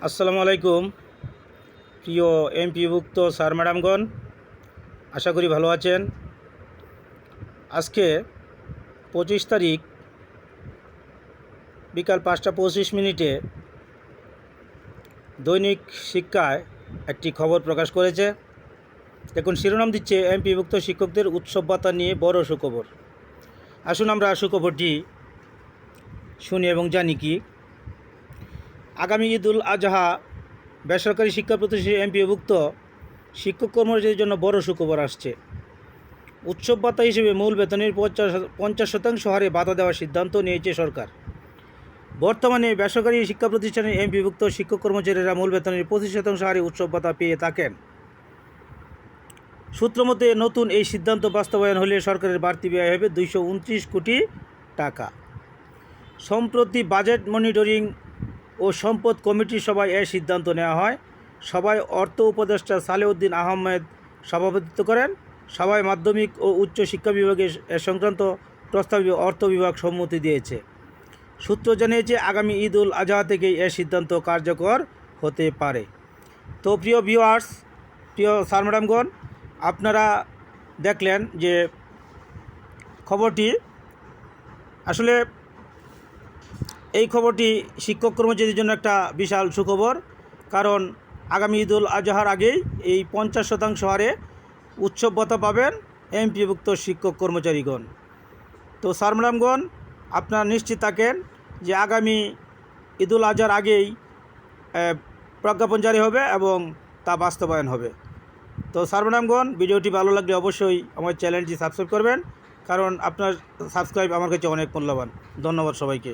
আসসালামু আলাইকুম প্রিয় এমপিভুক্ত স্যার ম্যাডামগণ, আশা করি ভালো আছেন। আজকে 25 তারিখ বিকাল 5:25 দৈনিক শিক্ষায় একটি খবর প্রকাশ করেছে। দেখুন, শিরোনাম দিচ্ছে এমপিভুক্ত শিক্ষকদের উৎসব ভাতা নিয়ে বড় সুখবর। আসুন আমরা সুখবরটি শুনি এবং জানি কি। আগামী ঈদুল আজহা বেসরকারি শিক্ষা প্রতিষ্ঠানে এমপিওভুক্ত শিক্ষক কর্মচারীদের জন্য বড় সুখবর আসছে। উৎসব ভাতা হিসেবে মূল বেতনের 50% হারে বাধা দেওয়ার সিদ্ধান্ত নিয়েছে সরকার। বর্তমানে বেসরকারি শিক্ষা প্রতিষ্ঠানে এমপিওভুক্ত শিক্ষক কর্মচারীরা মূল বেতনের 25% হারে উৎসব ভাতা পেয়ে থাকেন। সূত্রমতে নতুন এই সিদ্ধান্ত বাস্তবায়ন হলে সরকারের বাড়তি ব্যয় হবে 229 কোটি টাকা। সম্প্রতি বাজেট মনিটরিং ও সম্পদ কমিটির সভায় এ সিদ্ধান্ত নেওয়া হয়। সভায় অর্থ উপদেষ্টা সালেউদ্দিন আহমেদ সভাপতিত্ব করেন। সভায় মাধ্যমিক ও উচ্চ শিক্ষা বিভাগে এ সংক্রান্ত প্রস্তাবে অর্থ বিভাগ সম্মতি দিয়েছে। সূত্র জানিয়েছে আগামী ঈদ উল আজহা থেকেই এ সিদ্ধান্ত কার্যকর হতে পারে। তো প্রিয় ভিউয়ার্স, প্রিয় স্যার ম্যাডামগণ, আপনারা দেখলেন যে খবরটি, আসলে এই খবরটি শিক্ষক কর্মচারীদের জন্য একটা বিশাল সুখবর। কারণ আগামী ঈদ উল আজহার আগেই এই 50% হারে উৎসব ভাতা পাবেন এমপিভুক্ত শিক্ষক কর্মচারীগণ। তো স্যার ম্যাডামগণ, আপনারা নিশ্চিত থাকেন যে আগামী ঈদ উল আজহার আগেই প্রজ্ঞাপন জারি হবে এবং তা বাস্তবায়ন হবে। তো স্যার ম্যাডামগণ, ভিডিওটি ভালো লাগলে অবশ্যই আমার চ্যানেলটি সাবস্ক্রাইব করবেন, কারণ আপনার সাবস্ক্রাইব আমার কাছে অনেক মূল্যবান। ধন্যবাদ সবাইকে।